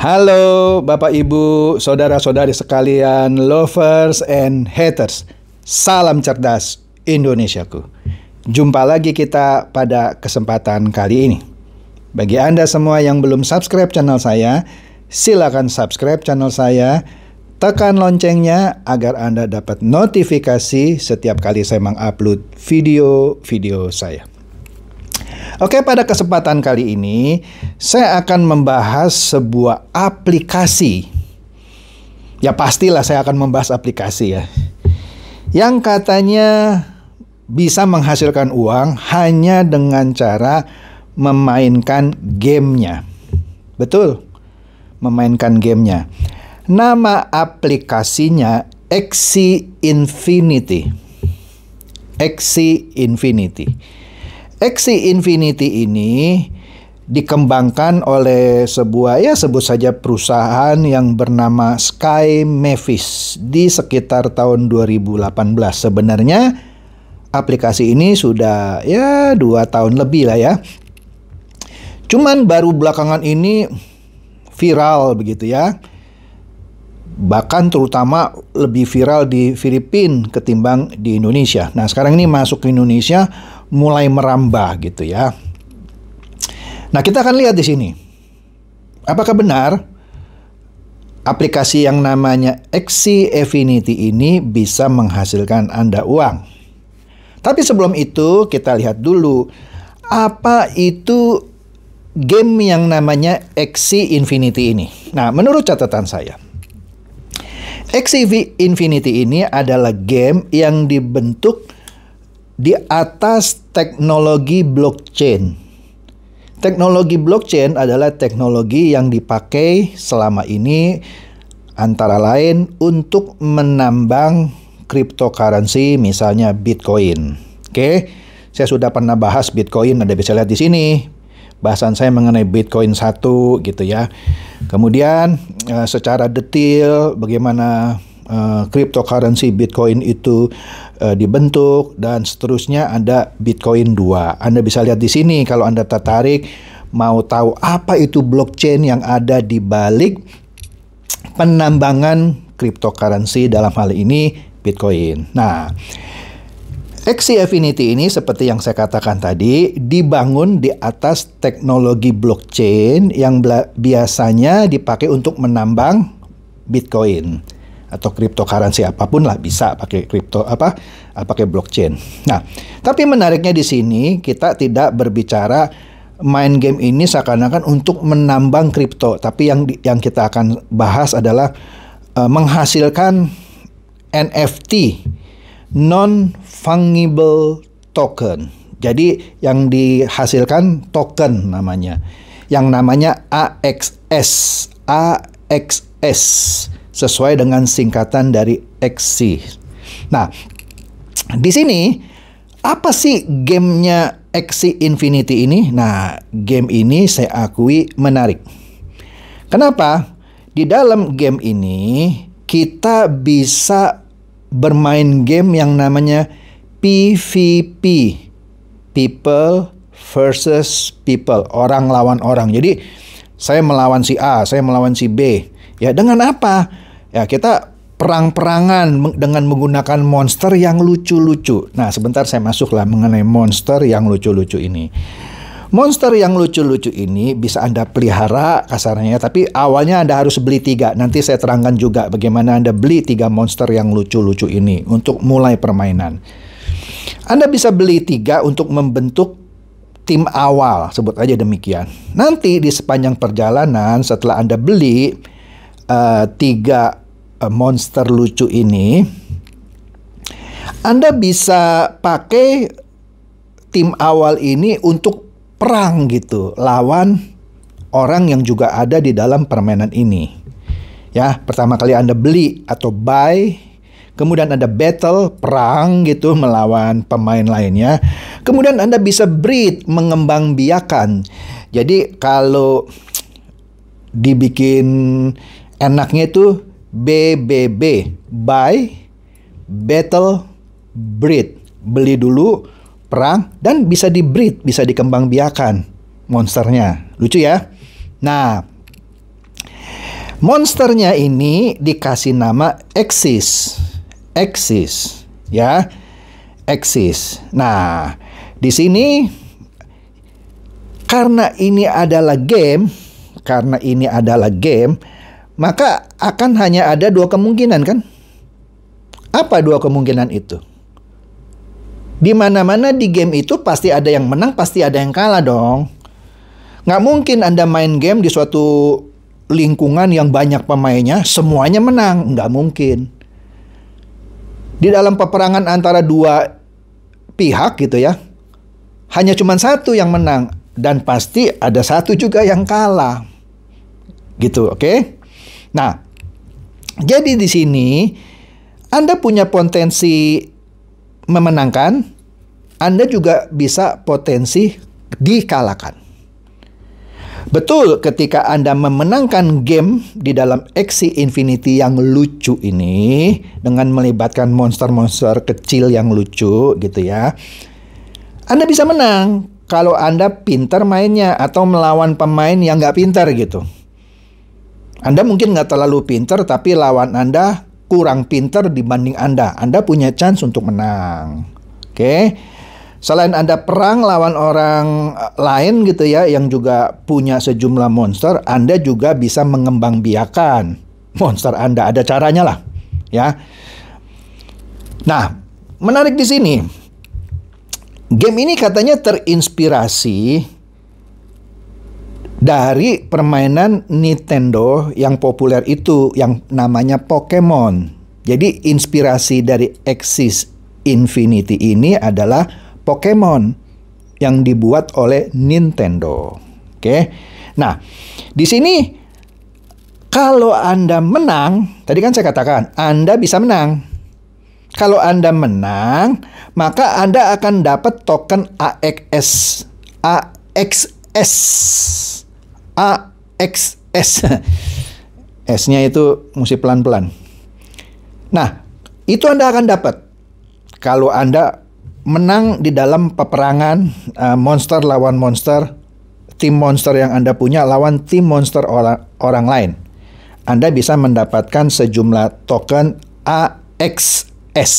Halo Bapak Ibu, saudara-saudari sekalian, lovers and haters. Salam cerdas Indonesiaku. Jumpa lagi kita pada kesempatan kali ini. Bagi Anda semua yang belum subscribe channel saya, silakan subscribe channel saya. Tekan loncengnya agar Anda dapat notifikasi setiap kali saya mengupload video-video saya. Oke, pada kesempatan kali ini saya akan membahas sebuah aplikasi. Ya pastilah saya akan membahas aplikasi ya. Yang katanya bisa menghasilkan uang hanya dengan cara memainkan gamenya. Betul, memainkan gamenya. Nama aplikasinya Axie Infinity. Axie Infinity. Axie Infinity ini dikembangkan oleh sebuah, ya sebut saja perusahaan yang bernama Sky Mavis di sekitar tahun 2018. Sebenarnya aplikasi ini sudah 2 tahun lebih lah ya. Cuman baru belakangan ini viral begitu ya. Bahkan terutama lebih viral di Filipina ketimbang di Indonesia. Nah, sekarang ini masuk ke Indonesia mulai merambah gitu ya. Nah, kita akan lihat di sini. Apakah benar aplikasi yang namanya Axie Infinity ini bisa menghasilkan Anda uang? Tapi sebelum itu kita lihat dulu apa itu game yang namanya Axie Infinity ini. Nah, menurut catatan saya, Axie Infinity ini adalah game yang dibentuk di atas teknologi blockchain. Teknologi blockchain adalah teknologi yang dipakai selama ini antara lain untuk menambang cryptocurrency, misalnya Bitcoin. Oke, saya sudah pernah bahas Bitcoin, Anda bisa lihat di sini. Bahasan saya mengenai Bitcoin 1 gitu ya. Kemudian secara detail bagaimana cryptocurrency Bitcoin itu dibentuk dan seterusnya, ada Bitcoin 2. Anda bisa lihat di sini kalau Anda tertarik mau tahu apa itu blockchain yang ada di balik penambangan cryptocurrency, dalam hal ini Bitcoin. Nah, Axie Infinity ini seperti yang saya katakan tadi dibangun di atas teknologi blockchain yang biasanya dipakai untuk menambang Bitcoin atau cryptocurrency apapun lah, bisa pakai pakai blockchain. Nah, tapi menariknya di sini kita tidak berbicara main game ini seakan-akan untuk menambang kripto, tapi yang kita akan bahas adalah menghasilkan NFT, non-fungible token. Jadi yang dihasilkan token namanya, yang namanya AXS. Sesuai dengan singkatan dari Axie. Nah, di sini apa sih gamenya Axie Infinity ini? Nah, game ini saya akui menarik. Kenapa? Di dalam game ini kita bisa bermain game yang namanya PvP, people versus people, orang lawan orang. Jadi saya melawan si A, saya melawan si B. Ya, dengan apa? Ya, kita perang-perangan dengan menggunakan monster yang lucu-lucu. Nah, sebentar saya masuklah mengenai monster yang lucu-lucu ini. Monster yang lucu-lucu ini bisa Anda pelihara kasarnya, tapi awalnya Anda harus beli 3. Nanti saya terangkan juga bagaimana Anda beli 3 monster yang lucu-lucu ini untuk mulai permainan. Anda bisa beli 3 untuk membentuk tim awal, sebut aja demikian. Nanti di sepanjang perjalanan setelah Anda beli 3 monster lucu ini, Anda bisa pakai tim awal ini untuk perang gitu, lawan orang yang juga ada di dalam permainan ini. Ya, pertama kali Anda beli atau buy, kemudian Anda battle, perang gitu melawan pemain lainnya. Kemudian Anda bisa breed, mengembangbiakan. Jadi kalau dibikin enaknya itu BBB, buy, battle, breed. Beli dulu, perang, dan bisa di breed, bisa dikembangbiakan monsternya. Lucu ya? Nah, Monsternya ini dikasih nama Axis. Axis, ya. Axis. Nah, di sini karena ini adalah game, maka akan hanya ada dua kemungkinan, kan? Apa dua kemungkinan itu? Di mana-mana di game itu pasti ada yang menang, pasti ada yang kalah dong. Nggak mungkin Anda main game di suatu lingkungan yang banyak pemainnya, semuanya menang. Nggak mungkin. Di dalam peperangan antara dua pihak gitu ya, hanya cuma satu yang menang. Dan pasti ada satu juga yang kalah. Gitu, oke? Nah, jadi di sini Anda punya potensi memenangkan, Anda juga bisa potensi dikalahkan. Betul, ketika Anda memenangkan game di dalam Axie Infinity yang lucu ini, dengan melibatkan monster-monster kecil yang lucu gitu ya, Anda bisa menang kalau Anda pintar mainnya atau melawan pemain yang nggak pintar gitu. Anda mungkin nggak terlalu pintar, tapi lawan Anda kurang pintar dibanding Anda. Anda punya chance untuk menang. Oke? Selain Anda perang lawan orang lain gitu ya, yang juga punya sejumlah monster, Anda juga bisa mengembangbiakan monster Anda. Ada caranya lah, ya. Nah, menarik di sini. Game ini katanya terinspirasi dari permainan Nintendo yang populer itu, yang namanya Pokemon. Jadi inspirasi dari Axie Infinity ini adalah Pokemon yang dibuat oleh Nintendo. Oke. Nah, di sini kalau Anda menang, tadi kan saya katakan Anda bisa menang. Kalau Anda menang, maka Anda akan dapat token AXS. S-nya itu mesti pelan-pelan. Nah, itu Anda akan dapat kalau Anda menang di dalam peperangan monster lawan monster, tim monster yang Anda punya lawan tim monster orang lain. Anda bisa mendapatkan sejumlah token AXS.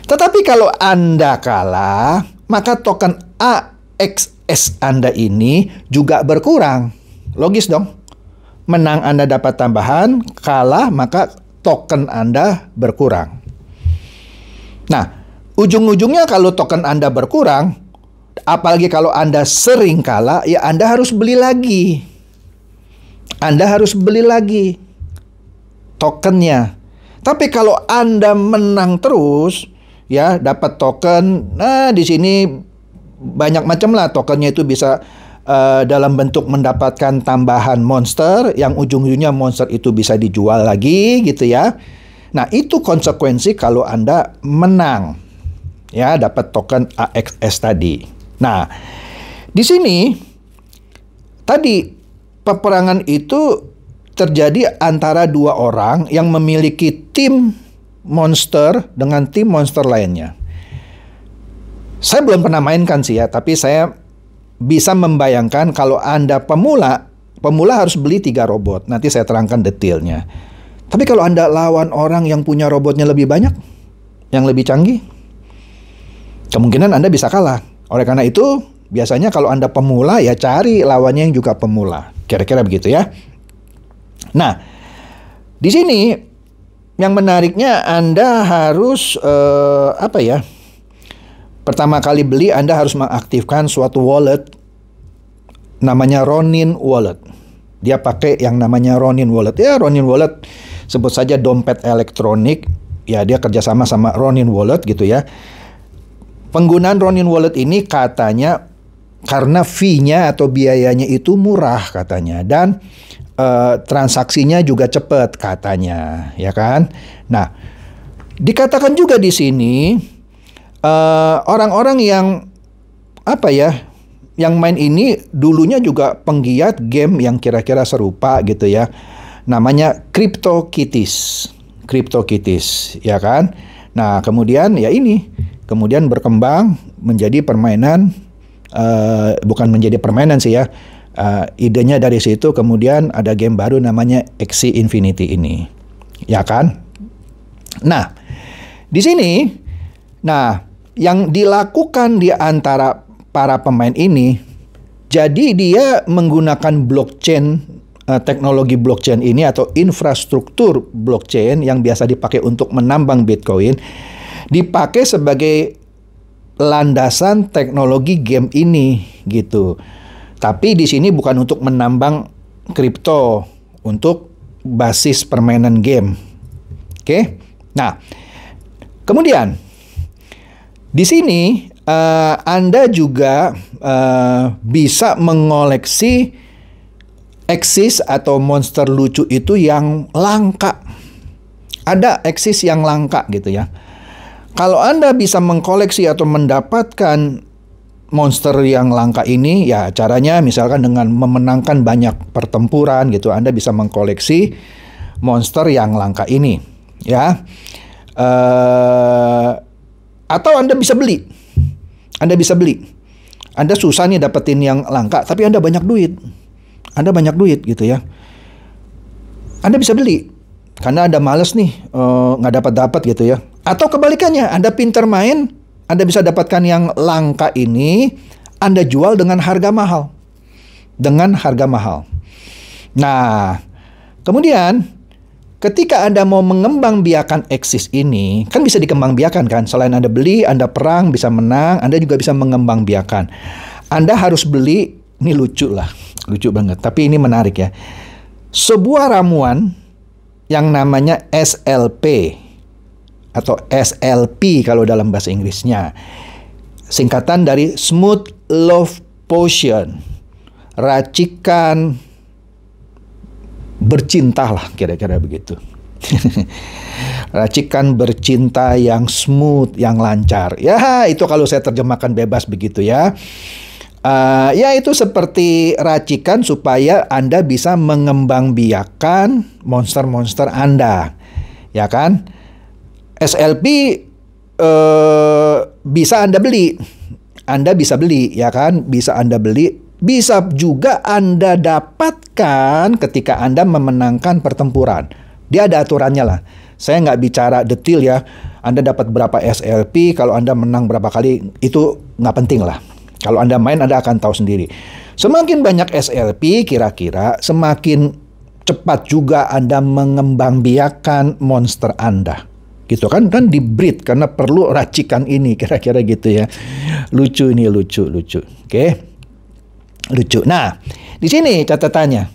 Tetapi kalau Anda kalah, maka token AXS Anda ini juga berkurang. Logis dong. Menang Anda dapat tambahan, kalah maka token Anda berkurang. Nah, ujung-ujungnya kalau token Anda berkurang, apalagi kalau Anda sering kalah, ya Anda harus beli lagi. Anda harus beli lagi tokennya. Tapi kalau Anda menang terus, ya dapat token. Nah, di sini banyak macam lah tokennya, itu bisa dalam bentuk mendapatkan tambahan monster, yang ujung-ujungnya monster itu bisa dijual lagi gitu ya. Nah, itu konsekuensi kalau Anda menang. Ya, dapat token AXS tadi. Nah, di sini tadi peperangan itu terjadi antara dua orang yang memiliki tim monster dengan tim monster lainnya. Saya belum pernah mainkan sih ya, tapi saya bisa membayangkan kalau Anda pemula harus beli 3 robot. Nanti saya terangkan detailnya. Tapi kalau Anda lawan orang yang punya robotnya lebih banyak, yang lebih canggih, kemungkinan Anda bisa kalah. Oleh karena itu, biasanya kalau Anda pemula, ya cari lawannya yang juga pemula. Kira-kira begitu ya. Nah, di sini yang menariknya Anda harus pertama kali beli Anda harus mengaktifkan suatu wallet namanya Ronin Wallet. Dia pakai yang namanya Ronin Wallet. Ya, Ronin Wallet sebut saja dompet elektronik. Ya, dia kerjasama sama Ronin Wallet gitu ya. Penggunaan Ronin Wallet ini katanya karena fee-nya atau biayanya itu murah katanya, dan transaksinya juga cepat katanya, ya kan? Nah, dikatakan juga di sini orang-orang yang yang main ini dulunya juga penggiat game yang kira-kira serupa gitu ya. Namanya CryptoKitties, ya kan? Nah, kemudian ya ini kemudian berkembang menjadi permainan, bukan menjadi permainan sih ya, Idenya dari situ, kemudian ada game baru namanya Axie Infinity ini, ya kan? Nah, di sini, yang dilakukan di antara para pemain ini, jadi dia menggunakan blockchain, teknologi blockchain ini atau infrastruktur blockchain yang biasa dipakai untuk menambang Bitcoin, dipakai sebagai landasan teknologi game ini gitu. Tapi di sini bukan untuk menambang kripto, untuk basis permainan game. Oke. Nah, kemudian di sini Anda juga bisa mengoleksi Axis atau monster lucu itu yang langka. Ada Axis yang langka gitu ya. Kalau Anda bisa mengkoleksi atau mendapatkan monster yang langka ini, ya caranya misalkan dengan memenangkan banyak pertempuran gitu, Anda bisa mengkoleksi monster yang langka ini, ya. Atau Anda bisa beli. Anda susah nih dapetin yang langka, tapi Anda banyak duit. Gitu ya. Anda bisa beli karena Anda males nih nggak dapat gitu ya. Atau kebalikannya, Anda pintar main, Anda bisa dapatkan yang langka ini, Anda jual dengan harga mahal. Nah, kemudian ketika Anda mau mengembangbiakan Axis ini, kan bisa dikembangbiakan kan? Selain Anda beli, Anda perang, bisa menang, Anda juga bisa mengembangbiakan. Anda harus beli, ini lucu banget, tapi ini menarik ya. Sebuah ramuan yang namanya SLP, atau SLP kalau dalam bahasa Inggrisnya. Singkatan dari Smooth Love Potion. Racikan bercinta lah, kira-kira begitu. Racikan bercinta yang smooth, yang lancar. Ya, itu kalau saya terjemahkan bebas begitu ya. Ya, itu seperti racikan supaya Anda bisa mengembangbiakan monster-monster Anda. Ya kan? SLP bisa Anda beli. Anda bisa beli, ya kan? Bisa Anda beli. Bisa juga Anda dapatkan ketika Anda memenangkan pertempuran. Dia ada aturannya lah. Saya nggak bicara detail ya. Anda dapat berapa SLP, kalau Anda menang berapa kali, itu nggak penting lah. Kalau Anda main, Anda akan tahu sendiri. Semakin banyak SLP, kira-kira semakin cepat juga Anda mengembangbiakan monster Anda. Gitu kan di breed karena perlu racikan ini, kira-kira gitu ya. Lucu. Oke. Lucu. Nah, di sini catatannya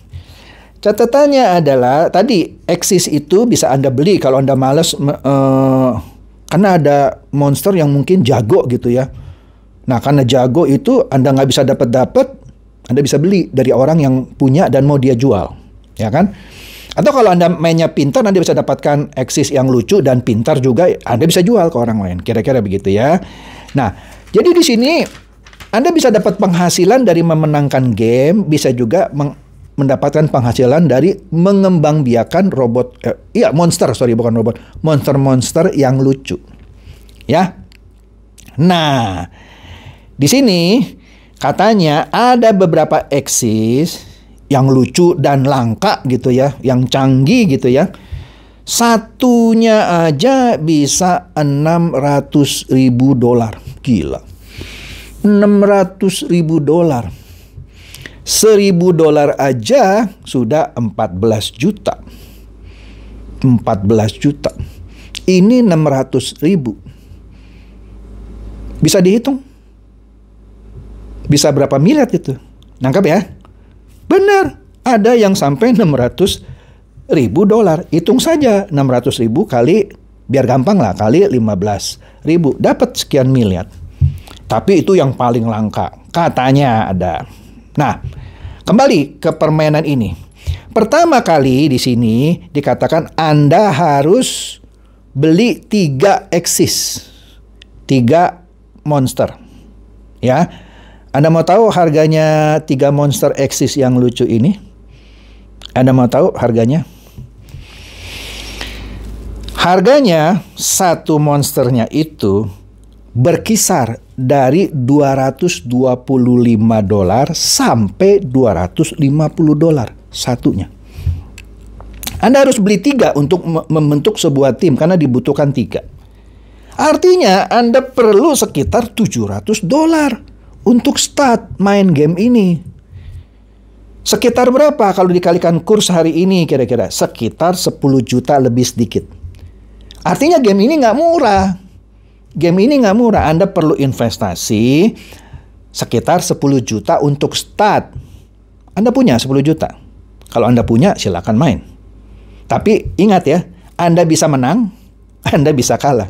adalah tadi Axis itu bisa Anda beli kalau Anda males karena ada monster yang mungkin jago gitu ya. Nah, karena jago itu Anda nggak bisa dapat, Anda bisa beli dari orang yang punya dan mau dia jual, ya kan? Atau kalau Anda mainnya pintar, Anda bisa dapatkan Axis yang lucu dan pintar juga, Anda bisa jual ke orang lain. Kira-kira begitu ya. Nah, jadi di sini Anda bisa dapat penghasilan dari memenangkan game, bisa juga mendapatkan penghasilan dari mengembangbiakan monster-monster yang lucu. Ya. Nah, di sini katanya ada beberapa Axis yang lucu dan langka gitu ya, yang canggih gitu ya. Satunya aja bisa $600.000. Gila. $600.000. $1.000 aja sudah 14 juta. 14 juta. Ini 600.000. Bisa dihitung? Bisa berapa miliar itu? Nangkap ya? Benar, ada yang sampai $600.000. Hitung saja 600.000 kali, biar gampang lah, kali 15.000, dapat sekian miliar. Tapi itu yang paling langka, katanya ada. Nah, kembali ke permainan ini. Pertama kali di sini dikatakan Anda harus beli 3 Axis, 3 monster, ya. Anda mau tahu harganya 3 monster Axis yang lucu ini? Anda mau tahu harganya? Harganya satu monsternya itu berkisar dari $225 sampai $250 satunya. Anda harus beli 3 untuk membentuk sebuah tim karena dibutuhkan 3. Artinya Anda perlu sekitar $700 untuk start main game ini. Sekitar berapa kalau dikalikan kurs hari ini kira-kira? Sekitar 10 juta lebih sedikit. Artinya game ini nggak murah. Game ini nggak murah. Anda perlu investasi sekitar 10 juta untuk start. Anda punya 10 juta. Kalau Anda punya, silakan main. Tapi ingat ya, Anda bisa menang, Anda bisa kalah.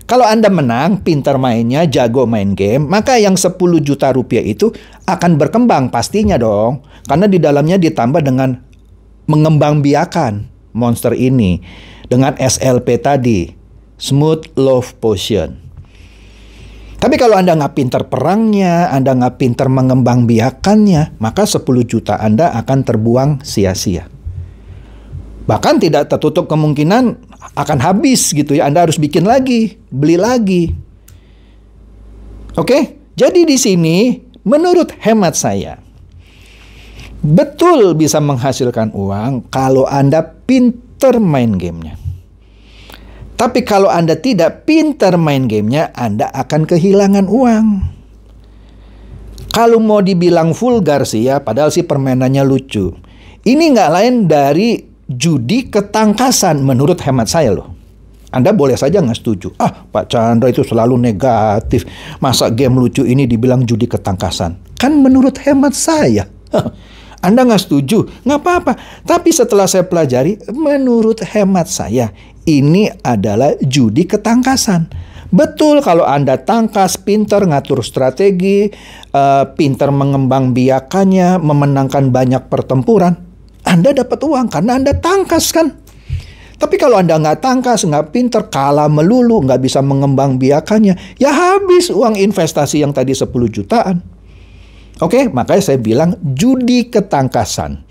Kalau Anda menang, pintar mainnya, jago main game, maka yang 10 juta rupiah itu akan berkembang pastinya dong. Karena di dalamnya ditambah dengan mengembangbiakan monster ini. Dengan SLP tadi. Smooth Love Potion. Tapi kalau Anda nggak pintar perangnya, Anda nggak pintar mengembangbiakannya, maka 10 juta Anda akan terbuang sia-sia. Bahkan tidak tertutup kemungkinan akan habis gitu ya. Anda harus bikin lagi, beli lagi. Oke? Jadi di sini, menurut hemat saya, betul bisa menghasilkan uang kalau Anda pintar main gamenya. Tapi kalau Anda tidak pintar main gamenya, Anda akan kehilangan uang. Kalau mau dibilang vulgar sih ya, padahal sih permainannya lucu. Ini nggak lain dari judi ketangkasan menurut hemat saya loh. Anda boleh saja nggak setuju. Ah, Pak Chandra itu selalu negatif. Masa game lucu ini dibilang judi ketangkasan? Kan menurut hemat saya. Anda nggak setuju? Nggak apa-apa. Tapi setelah saya pelajari, menurut hemat saya, ini adalah judi ketangkasan. Betul kalau Anda tangkas, pintar ngatur strategi, pintar mengembangbiakannya, memenangkan banyak pertempuran, Anda dapat uang karena Anda tangkas kan. Tapi kalau Anda nggak tangkas, nggak pintar, kalah melulu, nggak bisa mengembangbiakannya, ya habis uang investasi yang tadi 10 jutaan. Oke, makanya saya bilang judi ketangkasan.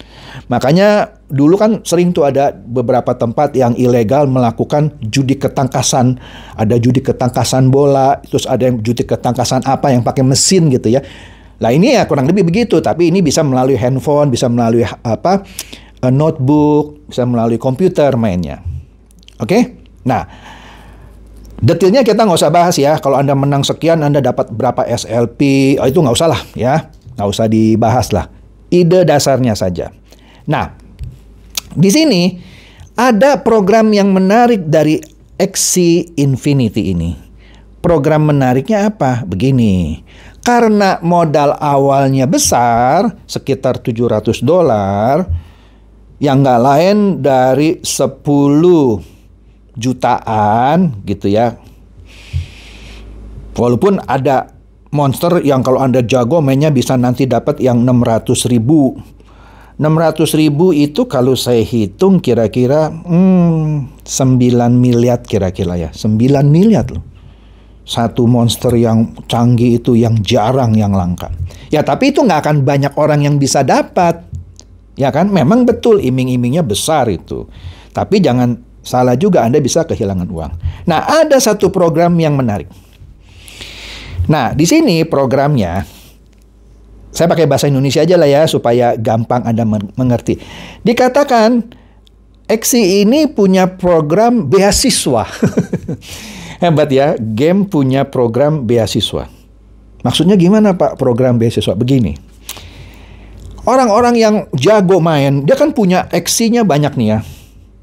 Makanya dulu kan sering tuh ada beberapa tempat yang ilegal melakukan judi ketangkasan. Ada judi ketangkasan bola, terus ada yang judi ketangkasan apa yang pakai mesin gitu ya. Nah ini ya kurang lebih begitu, tapi ini bisa melalui handphone, bisa melalui notebook, bisa melalui komputer mainnya. Oke? Nah, detailnya kita nggak usah bahas ya. Kalau Anda menang sekian, Anda dapat berapa SLP, itu nggak usah lah ya. Nggak usah dibahas lah. Ide dasarnya saja. Nah, di sini ada program yang menarik dari Axie Infinity ini. Program menariknya apa? Begini. Karena modal awalnya besar, sekitar $700, yang nggak lain dari 10 jutaan gitu ya. Walaupun ada monster yang kalau Anda jago mainnya bisa nanti dapat yang 600.000. 600.000 itu kalau saya hitung kira-kira 9 miliar kira-kira ya. 9 miliar loh. Satu monster yang canggih itu yang jarang, yang langka. Ya tapi itu nggak akan banyak orang yang bisa dapat. Ya kan? Memang betul iming-imingnya besar itu. Tapi jangan salah juga, Anda bisa kehilangan uang. Nah, ada satu program yang menarik. Nah, di sini programnya, saya pakai bahasa Indonesia aja lah ya, supaya gampang Anda mengerti. Dikatakan, Axie ini punya program beasiswa. Hebat ya, game punya program beasiswa. Maksudnya gimana Pak program beasiswa? Begini. Orang-orang yang jago main, dia kan punya Axie-nya banyak nih ya.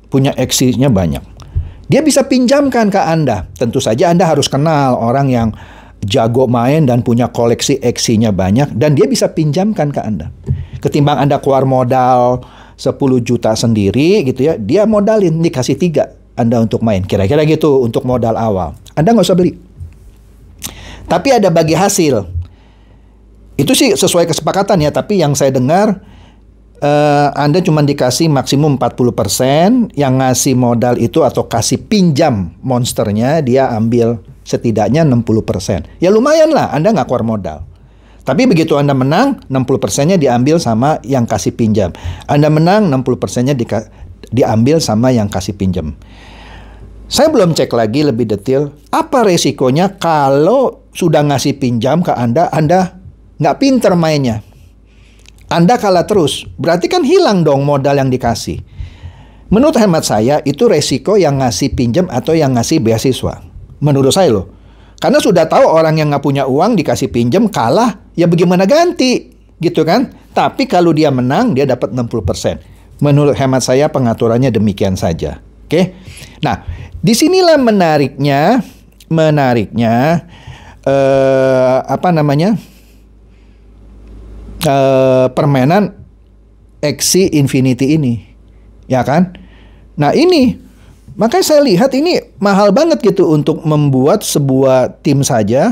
Punya Axie-nya banyak. Dia bisa pinjamkan ke Anda. Tentu saja Anda harus kenal orang yang jago main dan punya koleksi Axie-nya banyak. Dan dia bisa pinjamkan ke Anda. Ketimbang Anda keluar modal 10 juta sendiri gitu ya. Dia modalin, dikasih 3 Anda untuk main. Kira-kira gitu untuk modal awal. Anda nggak usah beli. Tapi ada bagi hasil. Itu sih sesuai kesepakatan ya. Tapi yang saya dengar, Anda cuma dikasih maksimum 40%, yang ngasih modal itu atau kasih pinjam monsternya, dia ambil setidaknya 60%. Ya lumayan lah, Anda nggak keluar modal. Tapi begitu Anda menang, 60%-nya diambil sama yang kasih pinjam. Anda menang, 60%-nya diambil sama yang kasih pinjam. Saya belum cek lagi lebih detail apa resikonya kalau sudah ngasih pinjam ke Anda nggak pinter mainnya. Anda kalah terus, berarti kan hilang dong modal yang dikasih. Menurut hemat saya, itu resiko yang ngasih pinjam atau yang ngasih beasiswa. Menurut saya loh. Karena sudah tahu orang yang nggak punya uang dikasih pinjam kalah, ya bagaimana ganti, gitu kan? Tapi kalau dia menang, dia dapat 60%. Menurut hemat saya, pengaturannya demikian saja. Oke? Nah, disinilah menariknya, permainan Axie Infinity ini, ya kan? Nah ini, makanya saya lihat ini mahal banget gitu untuk membuat sebuah tim saja.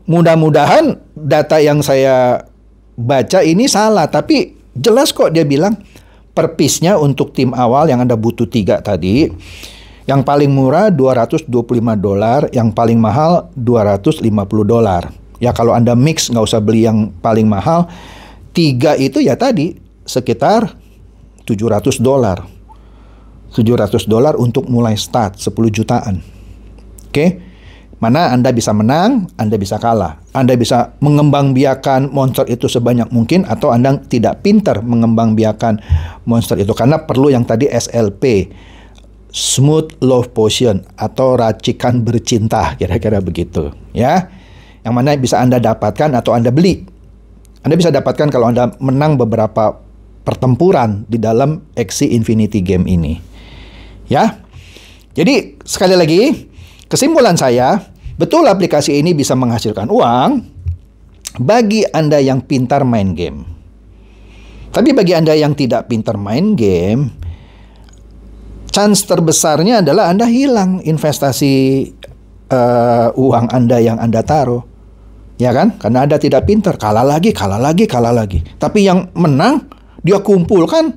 Mudah-mudahan data yang saya baca ini salah, tapi jelas kok dia bilang per piece-nya untuk tim awal yang Anda butuh 3 tadi, yang paling murah $225, yang paling mahal $250. Ya kalau Anda mix nggak usah beli yang paling mahal. 3 itu ya tadi sekitar $700. $700 untuk mulai start 10 jutaan. Oke? Mana Anda bisa menang, Anda bisa kalah. Anda bisa mengembangbiakan monster itu sebanyak mungkin atau Anda tidak pintar mengembangbiakan monster itu karena perlu yang tadi SLP. Smooth Love Potion atau racikan bercinta, kira-kira begitu, ya. Yang mana bisa Anda dapatkan atau Anda beli. Anda bisa dapatkan kalau Anda menang beberapa pertempuran di dalam Axie Infinity game ini. Ya. Jadi, sekali lagi, kesimpulan saya, betul aplikasi ini bisa menghasilkan uang bagi Anda yang pintar main game. Tapi bagi Anda yang tidak pintar main game, chance terbesarnya adalah Anda hilang investasi uang Anda yang Anda taruh. Ya kan? Karena Anda tidak pintar, kalah lagi. Tapi yang menang, dia kumpulkan,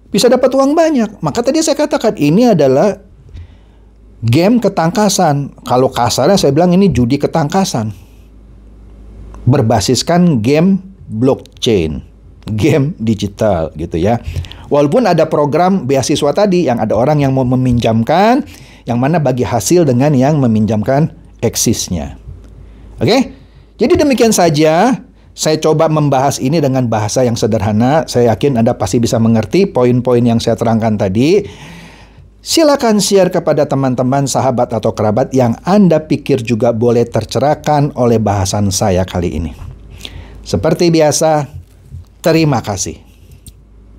bisa dapat uang banyak. Maka tadi saya katakan, ini adalah game ketangkasan. Kalau kasarnya saya bilang ini judi ketangkasan. Berbasiskan game blockchain, game digital gitu ya. Walaupun ada program beasiswa tadi, yang ada orang yang mau meminjamkan, yang mana bagi hasil dengan yang meminjamkan Axie-nya. Oke? Jadi demikian saja, saya coba membahas ini dengan bahasa yang sederhana. Saya yakin Anda pasti bisa mengerti poin-poin yang saya terangkan tadi. Silakan share kepada teman-teman, sahabat, atau kerabat yang Anda pikir juga boleh tercerahkan oleh bahasan saya kali ini. Seperti biasa, terima kasih.